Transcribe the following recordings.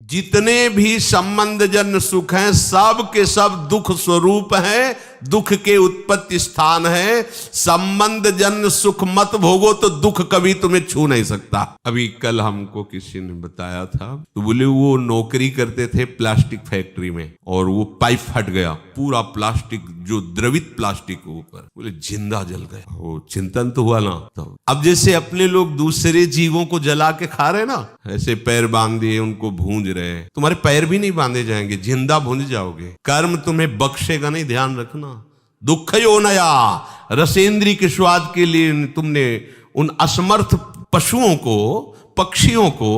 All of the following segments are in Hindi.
जितने भी संबंध जन्य सुख हैं सब के सब दुख स्वरूप हैं, दुख के उत्पत्ति स्थान है। संबंध जन्य सुख मत भोगो तो दुख कभी तुम्हें छू नहीं सकता। अभी कल हमको किसी ने बताया था, तो बोले वो नौकरी करते थे प्लास्टिक फैक्ट्री में और वो पाइप फट गया, पूरा प्लास्टिक जो द्रवित प्लास्टिक ऊपर, बोले जिंदा जल गया। वो चिंतन तो हुआ ना। तो अब जैसे अपने लोग दूसरे जीवों को जला के खा रहे ना, ऐसे पैर बांध दिए उनको भूंज रहे, तुम्हारे पैर भी नहीं बांधे जाएंगे, जिंदा भूंज जाओगे। कर्म तुम्हें बख्शेगा नहीं, ध्यान रखना। दुख यो नया, रसेंद्री के स्वाद के लिए तुमने उन असमर्थ पशुओं को, पक्षियों को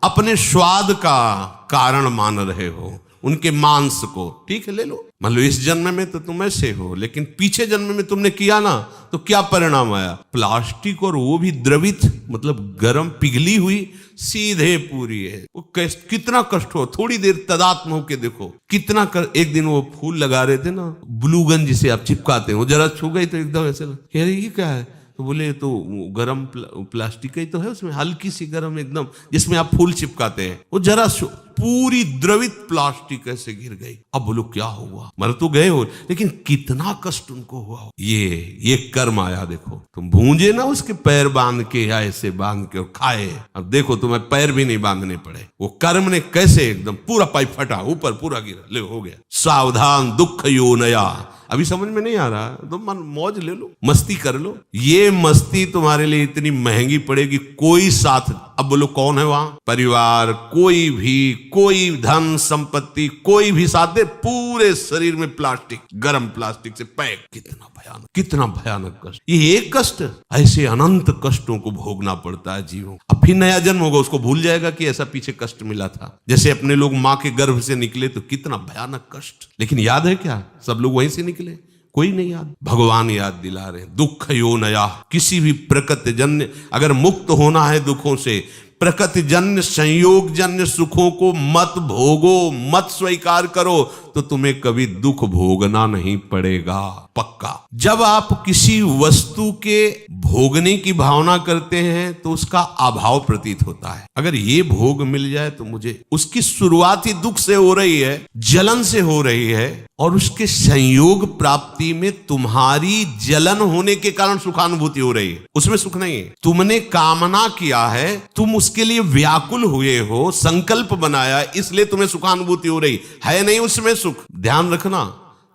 अपने स्वाद का कारण मान रहे हो, उनके मांस को। ठीक है, ले लो, मान लो इस जन्म में तो तुम ऐसे हो, लेकिन पीछे जन्म में तुमने किया ना, तो क्या परिणाम आया? प्लास्टिक, और वो भी द्रवित, मतलब गर्म पिघली हुई, सीधे पूरी है। वो कितना कष्ट हो, थोड़ी देर तदात्म होके देखो कितना एक दिन वो फूल लगा रहे थे ना, ब्लूगन जिसे आप चिपकाते हो, जरा छू गई तो एकदम ऐसे कह रही ये क्या है, तो बोले तो गरम प्लास्टिक ही तो है, उसमें हल्की सी गरम एकदम, जिसमें आप फूल चिपकाते हैं, वो जरा पूरी द्रवित प्लास्टिक ऐसे गिर गई। अब बोलो क्या हुआ, मर तो गए हो, लेकिन कितना कष्ट उनको हुआ। ये कर्म आया। देखो तुम भूंजे ना उसके पैर बांध के या ऐसे बांध के और खाए, अब देखो तुम्हें पैर भी नहीं बांधने पड़े। वो कर्म ने कैसे एकदम पूरा पाइप फटा, ऊपर पूरा गिरा, ले हो गया। सावधान दुख यो नया। अभी समझ में नहीं आ रहा तो मन मौज ले लो, मस्ती कर लो। ये मस्ती तुम्हारे लिए इतनी महंगी पड़ेगी, कोई साथ, अब बोलो कौन है वहां? परिवार, कोई भी, कोई धन संपत्ति, कोई भी साथ दे, पूरे शरीर में प्लास्टिक, गरम प्लास्टिक से पैक। कितना भयानक, कितना भयानक कष्ट। ये एक कष्ट, ऐसे अनंत कष्टों को भोगना पड़ता है जीवों। अब फिर नया जन्म होगा, उसको भूल जाएगा कि ऐसा पीछे कष्ट मिला था। जैसे अपने लोग माँ के गर्भ से निकले तो कितना भयानक कष्ट, लेकिन याद है क्या? सब लोग वहीं से निकले, कोई नहीं याद। भगवान याद दिला रहे, दुख यो नया। किसी भी प्रकृति जन्य अगर मुक्त होना है दुखों से, प्रकृति जन्य संयोग जन्य सुखों को मत भोगो, मत स्वीकार करो, तो तुम्हें कभी दुख भोगना नहीं पड़ेगा, पक्का। जब आप किसी वस्तु के भोगने की भावना करते हैं तो उसका अभाव प्रतीत होता है। अगर ये भोग मिल जाए तो मुझे, उसकी शुरुआत ही दुख से हो रही है, जलन से हो रही है, और उसके संयोग प्राप्ति में तुम्हारी जलन होने के कारण सुखानुभूति हो रही है, उसमें सुख नहीं है। तुमने कामना किया है, तुम उसके लिए व्याकुल हुए हो, संकल्प बनाया, इसलिए तुम्हें सुखानुभूति हो रही है, नहीं उसमें सुख। ध्यान रखना,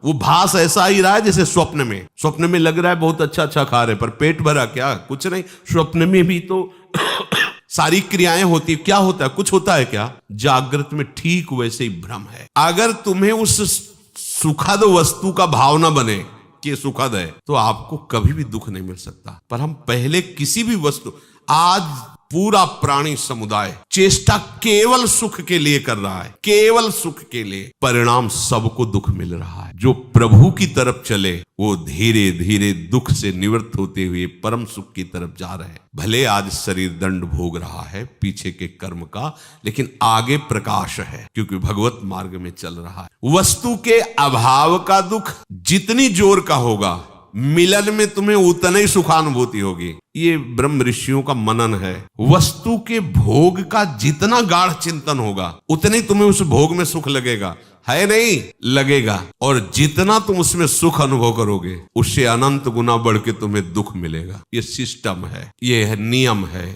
वो भास ऐसा ही रहा है जैसे स्वप्न में लग रहा है बहुत अच्छा अच्छा खा रहे, पर पेट भरा क्या? कुछ नहीं। स्वप्न में भी तो सारी क्रियाएं होती, क्या होता है? कुछ होता है क्या? जागृत में ठीक वैसे ही भ्रम है। अगर तुम्हें उस सुखद वस्तु का भावना बने कि सुखद है, तो आपको कभी भी दुख नहीं मिल सकता। पर हम पहले किसी भी वस्तु, आज पूरा प्राणी समुदाय चेष्टा केवल सुख के लिए कर रहा है, केवल सुख के लिए, परिणाम सबको दुख मिल रहा है। जो प्रभु की तरफ चले वो धीरे धीरे दुख से निवृत्त होते हुए परम सुख की तरफ जा रहे हैं। भले आज शरीर दंड भोग रहा है पीछे के कर्म का, लेकिन आगे प्रकाश है, क्योंकि भगवत मार्ग में चल रहा है। वस्तु के अभाव का दुख जितनी जोर का होगा, मिलन में तुम्हें उतना ही सुखानुभूति होगी। ये ब्रह्म ऋषियों का मनन है। वस्तु के भोग का जितना गाढ़ चिंतन होगा, उतने ही तुम्हें उस भोग में सुख लगेगा, है नहीं? लगेगा। और जितना तुम उसमें सुख अनुभव करोगे, उससे अनंत गुना बढ़ के तुम्हें दुख मिलेगा। ये सिस्टम है, ये है नियम है।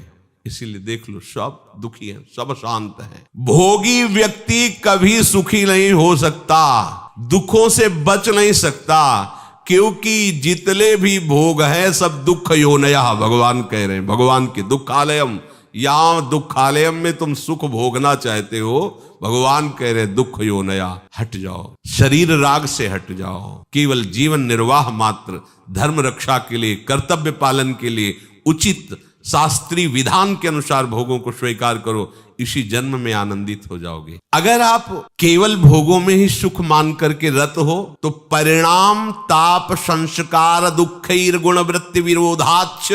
इसीलिए देख लो, सब दुखी है, सब शांत है। भोगी व्यक्ति कभी सुखी नहीं हो सकता, दुखों से बच नहीं सकता, क्योंकि जितने भी भोग है सब दुख योनया। भगवान कह रहे हैं, भगवान के दुखालयम, या दुखालयम में तुम सुख भोगना चाहते हो, भगवान कह रहे हैं दुख योनया, हट जाओ, शरीर राग से हट जाओ, केवल जीवन निर्वाह मात्र, धर्म रक्षा के लिए, कर्तव्य पालन के लिए उचित शास्त्रीय विधान के अनुसार भोगों को स्वीकार करो, इसी जन्म में आनंदित हो जाओगे। अगर आप केवल भोगों में ही सुख मान करके रत हो, तो परिणाम ताप संस्कार दुखैर गुण वृत्ति विरोधाच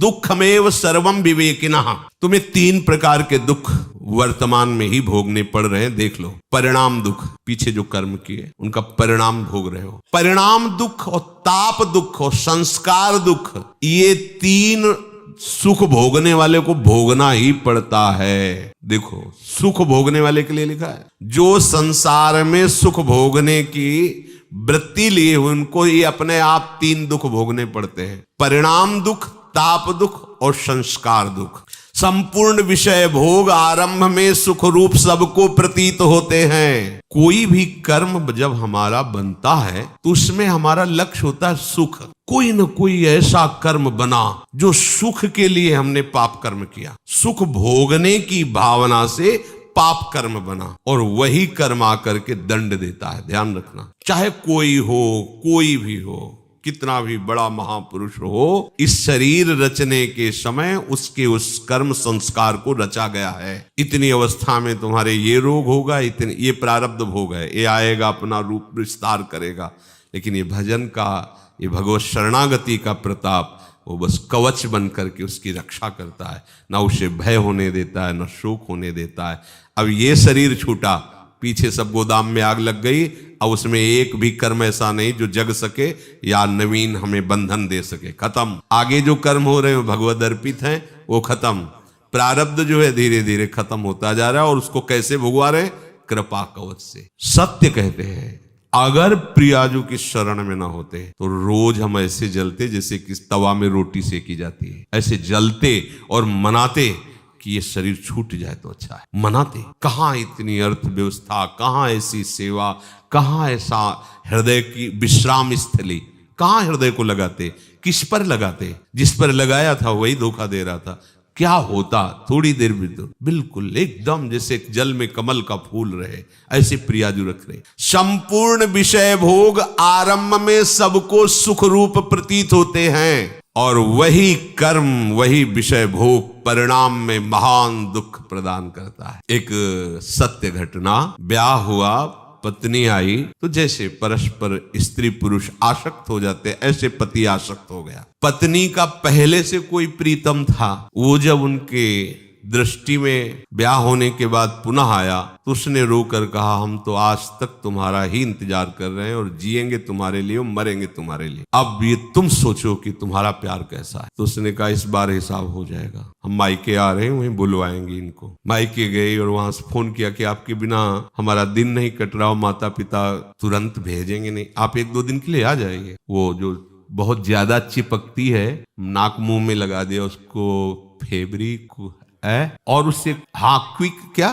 दुखमेव सर्वम विवेकिनः। तुम्हें 3 प्रकार के दुख वर्तमान में ही भोगने पड़ रहे हैं। देख लो, परिणाम दुख, पीछे जो कर्म किए उनका परिणाम भोग रहे हो। परिणाम दुख और ताप दुख और संस्कार दुख, ये 3 सुख भोगने वाले को भोगना ही पड़ता है। देखो, सुख भोगने वाले के लिए लिखा है, जो संसार में सुख भोगने की वृत्ति लिए हुए उनको ही अपने आप 3 दुख भोगने पड़ते हैं, परिणाम दुख, ताप दुख और संस्कार दुख। संपूर्ण विषय भोग आरंभ में सुख रूप सबको प्रतीत होते हैं। कोई भी कर्म जब हमारा बनता है तो उसमें हमारा लक्ष्य होता है सुख। कोई न कोई ऐसा कर्म बना जो सुख के लिए हमने पाप कर्म किया, सुख भोगने की भावना से पाप कर्म बना, और वही कर्म आकर के दंड देता है। ध्यान रखना, चाहे कोई हो, कोई भी हो, कितना भी बड़ा महापुरुष हो, इस शरीर रचने के समय उसके उस कर्म संस्कार को रचा गया है। इतनी अवस्था में तुम्हारे ये रोग होगा, इतने ये प्रारब्ध भोग है, ये आएगा, अपना रूप विस्तार करेगा। लेकिन ये भजन का, ये भगवत शरणागति का प्रताप, वो बस कवच बन करके उसकी रक्षा करता है, ना उसे भय होने देता है, ना शोक होने देता है। अब ये शरीर छूटा, पीछे सब गोदाम में आग लग गई, अब उसमें एक भी कर्म ऐसा नहीं जो जग सके या नवीन हमें बंधन दे सके। खत्म। आगे जो कर्म हो रहे हैं भगवद अर्पित हैं, वो खत्म। प्रारब्ध जो है धीरे धीरे खत्म होता जा रहा है, और उसको कैसे भुगवा रहे? कृपा कवच से। सत्य कहते हैं, अगर प्रियाजू की शरण में ना होते तो रोज हम ऐसे जलते जैसे कि तवा में रोटी सेकी जाती है, ऐसे जलते और मनाते कि ये शरीर छूट जाए तो अच्छा है। मनाते, कहाँ इतनी अर्थव्यवस्था, कहाँ ऐसी सेवा, कहाँ ऐसा हृदय की विश्राम स्थली, कहाँ हृदय को लगाते, किस पर लगाते? जिस पर लगाया था वही धोखा दे रहा था। क्या होता थोड़ी देर भी तो बिल्कुल एकदम जैसे जल में कमल का फूल रहे, ऐसे प्रियाजू रख रहे। संपूर्ण विषय भोग आरंभ में सबको सुख रूप प्रतीत होते हैं, और वही कर्म, वही विषय भोग परिणाम में महान दुख प्रदान करता है। एक सत्य घटना, ब्याह हुआ, पत्नी आई, तो जैसे परस्पर स्त्री पुरुष आसक्त हो जाते, ऐसे पति आसक्त हो गया। पत्नी का पहले से कोई प्रीतम था, वो जब उनके दृष्टि में ब्याह होने के बाद पुनः आया तो उसने रोकर कहा, हम तो आज तक तुम्हारा ही इंतजार कर रहे हैं, और जिएंगे तुम्हारे लिए और मरेंगे तुम्हारे लिए। अब ये तुम सोचो कि तुम्हारा प्यार कैसा है। तो उसने कहा, इस बार हिसाब हो जाएगा, हम मायके आ रहे हैं, वहीं बुलवाएंगे इनको। मायके गए और वहां से फोन किया कि आपके बिना हमारा दिन नहीं कट रहा, माता पिता तुरंत भेजेंगे नहीं, आप 1-2 दिन के लिए आ जाइए। वो जो बहुत ज्यादा चिपकती है, नाक मुंह में लगा दिया उसको, फेब्रिक है, और उससे क्विक क्या,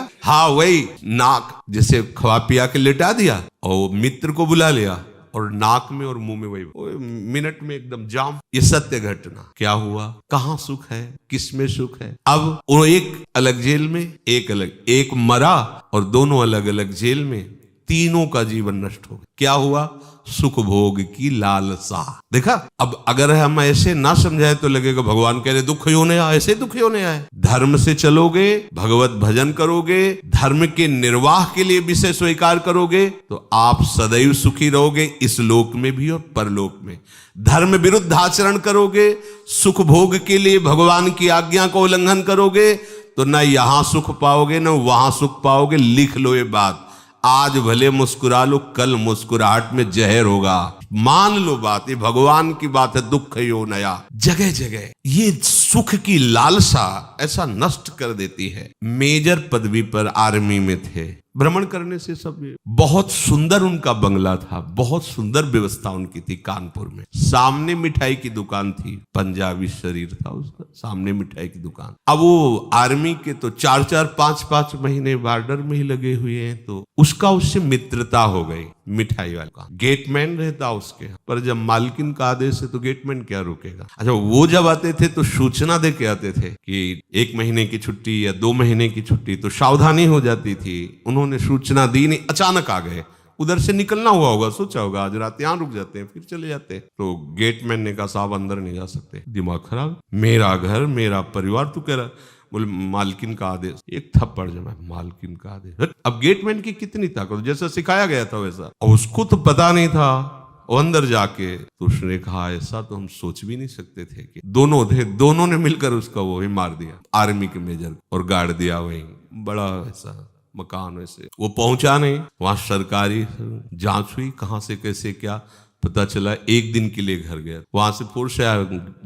वही नाक जैसे खवा पिया के लेटा दिया, और मित्र को बुला लिया, और नाक में और मुंह में वही मिनट में एकदम जाम। ये सत्य घटना। क्या हुआ? कहाँ सुख है, किस में सुख है? अब वो एक अलग जेल में, एक अलग, एक मरा और दोनों अलग अलग जेल में, तीनों का जीवन नष्ट हो गया। क्या हुआ? सुख भोग की लालसा। देखा, अब अगर हम ऐसे ना समझाए तो लगेगा भगवान कह रहे दुख होने आए, ऐसे दुख होने आए। धर्म से चलोगे, भगवत भजन करोगे, धर्म के निर्वाह के लिए विषय स्वीकार करोगे, तो आप सदैव सुखी रहोगे, इस लोक में भी और परलोक में। धर्म विरुद्ध आचरण करोगे, सुख भोग के लिए भगवान की आज्ञा को उल्लंघन करोगे, तो न यहां सुख पाओगे न वहां सुख पाओगे। लिख लो ये बात, आज भले मुस्कुरा लो, कल मुस्कुराहट में जहर होगा। मान लो बात, ये भगवान की बात है। दुख यो नया, जगह जगह ये सुख की लालसा ऐसा नष्ट कर देती है। मेजर पदवी पर आर्मी में थे, भ्रमण करने से सब, बहुत सुंदर उनका बंगला था, बहुत सुंदर व्यवस्था उनकी थी कानपुर में। सामने मिठाई की दुकान थी, पंजाबी शरीर था उसका, सामने मिठाई की दुकान। अब वो आर्मी के तो 4-4, 5-5 महीने बॉर्डर में ही लगे हुए हैं, तो उसका उससे मित्रता हो गई मिठाई वाले का। गेटमैन रहता उसके, पर जब मालकिन का आदेश है तो गेटमैन क्या रुकेगा। अच्छा, वो जब आते थे तो सूचना दे के आते थे कि 1 महीने की छुट्टी या 2 महीने की छुट्टी, तो सावधानी हो जाती थी। उन्होंने सूचना दी नहीं, अचानक आ गए, उधर से निकलना हुआ होगा, सोचा होगा आज रात यहाँ रुक जाते हैं, फिर चले जाते हैं। तो गेटमैन ने कहा, साहब अंदर नहीं जा सकते, दिमाग खराब, मेरा घर मेरा परिवार, तू कह रहा। बोले मालकिन का आदेश, एक थप्पड़ जमा, मालकिन का आदेश। अब गेटमैन की कितनी ताकत, जैसा सिखाया गया था वैसा, और उसको तो पता नहीं था। वो अंदर जाके तो उसने कहा, ऐसा तो हम सोच भी नहीं सकते थे कि दोनों थे, दोनों ने मिलकर उसका वो ही मार दिया, आर्मी के मेजर, और गाड़ दिया वहीं। बड़ा ऐसा मकान, वैसे वो पहुंचा नहीं, वहां सरकारी जांच हुई, कहां से कैसे क्या, पता चला 1 दिन के लिए घर गया, वहां से फोर्स आया,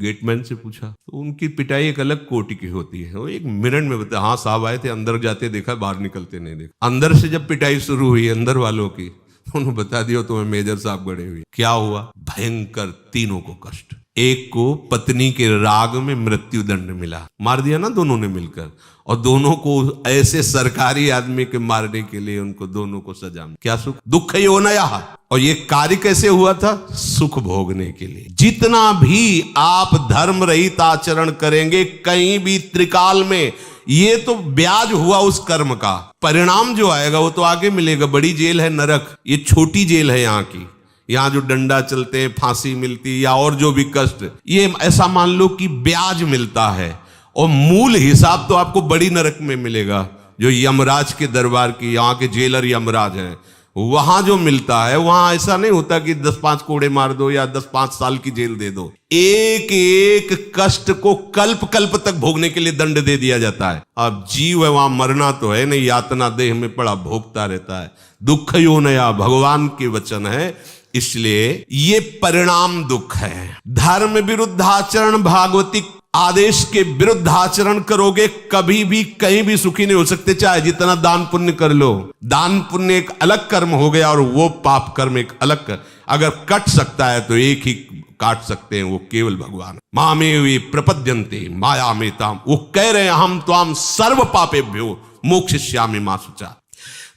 गेटमैन से पूछा तो उनकी पिटाई एक अलग कोटि की होती है। वो 1 मिनट में बताया, हाँ साहब आए थे, अंदर जाते देखा, बाहर निकलते नहीं देखा। अंदर से जब पिटाई शुरू हुई अंदर वालों की, उन्होंने बता दिया तुम्हें मेजर साहब गड़े हुए। क्या हुआ? भयंकर, तीनों को कष्ट। एक को पत्नी के राग में मृत्यु दंड मिला, मार दिया ना दोनों ने मिलकर, और दोनों को ऐसे सरकारी आदमी के मारने के लिए उनको दोनों को सजा मिली। क्या सुख? दुख यो नया। और ये कार्य कैसे हुआ था? सुख भोगने के लिए। जितना भी आप धर्म रहित आचरण करेंगे कहीं भी त्रिकाल में, ये तो ब्याज हुआ उस कर्म का, परिणाम जो आएगा वो तो आगे मिलेगा। बड़ी जेल है नरक, ये छोटी जेल है यहाँ की। यहाँ जो डंडा चलते हैं, फांसी मिलती या और जो भी कष्ट, ये ऐसा मान लो कि ब्याज मिलता है, और मूल हिसाब तो आपको बड़ी नरक में मिलेगा, जो यमराज के दरबार की, यहाँ के जेलर यमराज हैं, वहां जो मिलता है। वहां ऐसा नहीं होता कि 10-5 कोड़े मार दो या 10-5 साल की जेल दे दो। एक एक कष्ट को कल्प कल्प तक भोगने के लिए दंड दे दिया जाता है। अब जीव है, वहां मरना तो है नहीं, यातना देह में पड़ा भोगता रहता है। दुख यो नया, भगवान के वचन है, इसलिए ये परिणाम दुख है। धर्म विरुद्ध आचरण, भागवतिक आदेश के विरुद्ध आचरण करोगे कभी भी कहीं भी सुखी नहीं हो सकते, चाहे जितना दान पुण्य कर लो। दान पुण्य एक अलग कर्म हो गया और वो पाप कर्म एक अलग कर। अगर कट सकता है तो एक ही काट सकते हैं, वो केवल भगवान। मामे वे प्रपद्यन्ते माया में ताम, वो कह रहे हैं हम त्वाम सर्व पापेभ्यो मोक्षयिष्यामि मा शुचा।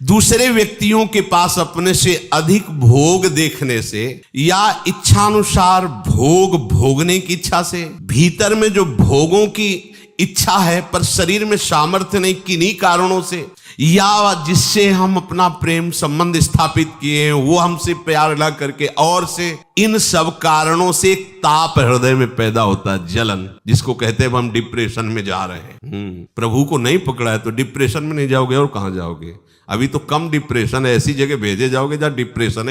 दूसरे व्यक्तियों के पास अपने से अधिक भोग देखने से या इच्छानुसार भोग भोगने की इच्छा से, भीतर में जो भोगों की इच्छा है पर शरीर में सामर्थ्य नहीं, किन्हीं कारणों से, या जिससे हम अपना प्रेम संबंध स्थापित किए हैं वो हमसे प्यार न करके और से, इन सब कारणों से एक ताप हृदय में पैदा होता है, जलन, जिसको कहते हैं हम डिप्रेशन में जा रहे हैं। प्रभु को नहीं पकड़ा है तो डिप्रेशन में नहीं जाओगे और कहां जाओगे? अभी तो कम डिप्रेशन है, ऐसी जगह भेजे जाओगे जहां डिप्रेशन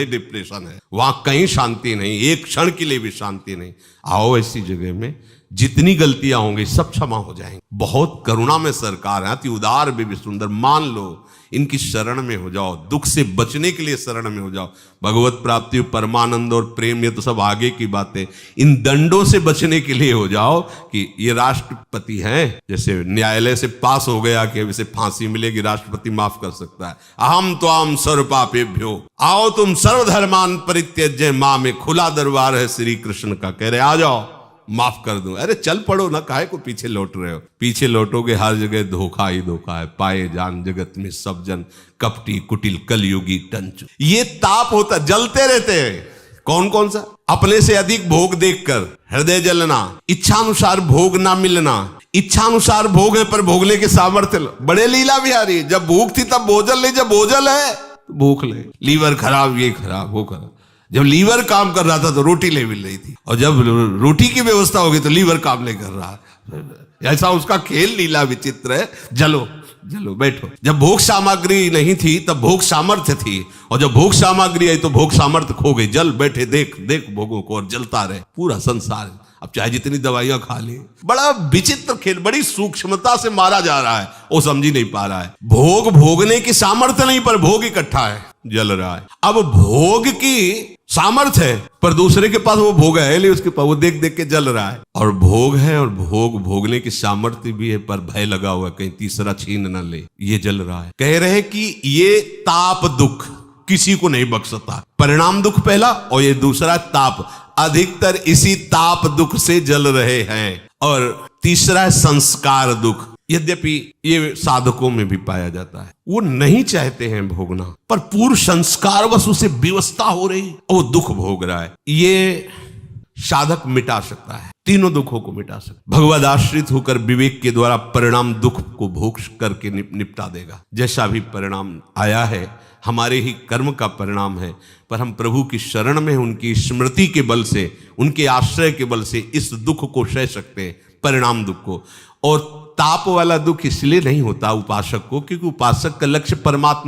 है, वहां कहीं शांति नहीं, एक क्षण के लिए भी शांति नहीं। आओ ऐसी जगह में जितनी गलतियां होंगी सब क्षमा हो जाएंगी। बहुत करुणा में सरकार है, अति उदार भी सुंदर। मान लो इनकी शरण में हो जाओ, दुख से बचने के लिए शरण में हो जाओ। भगवत प्राप्ति, परमानंद और प्रेम, ये तो सब आगे की बातें। इन दंडों से बचने के लिए हो जाओ कि ये राष्ट्रपति हैं, जैसे न्यायालय से पास हो गया कि अब इसे फांसी मिलेगी, राष्ट्रपति माफ कर सकता है। अहम त्वाम सर्व पापेभ्यो, आओ तुम सर्वधर्मान परित्यज्य मां में खुला दरबार है श्री कृष्ण का। कह रहे आ जाओ, माफ कर दूं। अरे चल पड़ो ना, काहे को पीछे लौट रहे हो? पीछे लौटोगे हर जगह धोखा ही धोखा है। पाए जान जगत में सब जन कपटी कुटिल कलयुगी टंच। ये ताप होता, जलते रहते हैं। कौन कौन सा? अपने से अधिक भोग देखकर हृदय जलना, इच्छानुसार भोग ना मिलना, इच्छानुसार भोग है पर भोगने के सामर्थ्य। बड़े लीला बिहारी, जब भूख थी तब भोजन ले, जब भोजन है भूख ले। लीवर खराब, ये खराब, वो खराब। जब लीवर काम कर रहा था तो रोटी ले मिल रही थी, और जब रोटी की व्यवस्था होगी तो लीवर काम नहीं कर रहा। ऐसा उसका खेल लीला विचित्र है। जलो जलो बैठो। जब भोग सामग्री नहीं थी तब भोग सामर्थ्य थी, और जब भोग सामग्री आई तो भोग सामर्थ्य खो गई। जल बैठे, देख देख भोगों को, और जलता रहे पूरा संसार। अब चाहे जितनी दवाइयां खा ले, बड़ा विचित्र खेल, बड़ी सूक्ष्मता से मारा जा रहा है, वो समझ ही नहीं पा रहा है। भोग भोगने की सामर्थ्य नहीं पर भोग इकट्ठा है, जल रहा है। अब भोग की सामर्थ्य है पर दूसरे के पास वो भोग है नहीं, उसके पास वो देख देख के जल रहा है। और भोग है और भोग भोगने की सामर्थ्य भी है पर भय लगा हुआ है कहीं तीसरा छीन न ले, ये जल रहा है। कह रहे हैं कि ये ताप दुख किसी को नहीं बख्शता। परिणाम दुख पहला, और ये दूसरा ताप। अधिकतर इसी ताप दुख से जल रहे हैं। और तीसरा है संस्कार दुख। यद्यपि ये साधकों में भी पाया जाता है, वो नहीं चाहते हैं भोगना पर पूर्व संस्कार वश उसे विवशता हो रही और वो दुख भोग रहा है। ये साधक मिटा सकता है, तीनों दुखों को मिटा सकता। भगवद आश्रित होकर विवेक के द्वारा परिणाम दुख को भोग करके निपटा देगा। जैसा भी परिणाम आया है हमारे ही कर्म का परिणाम है, पर हम प्रभु की शरण में उनकी स्मृति के बल से, उनके आश्रय के बल से इस दुख को सह सकते हैं, परिणाम दुख को। और ताप वाला दुख इसलिए नहीं होता उपासक को, क्योंकि उपासक का लक्ष्य परमात्मा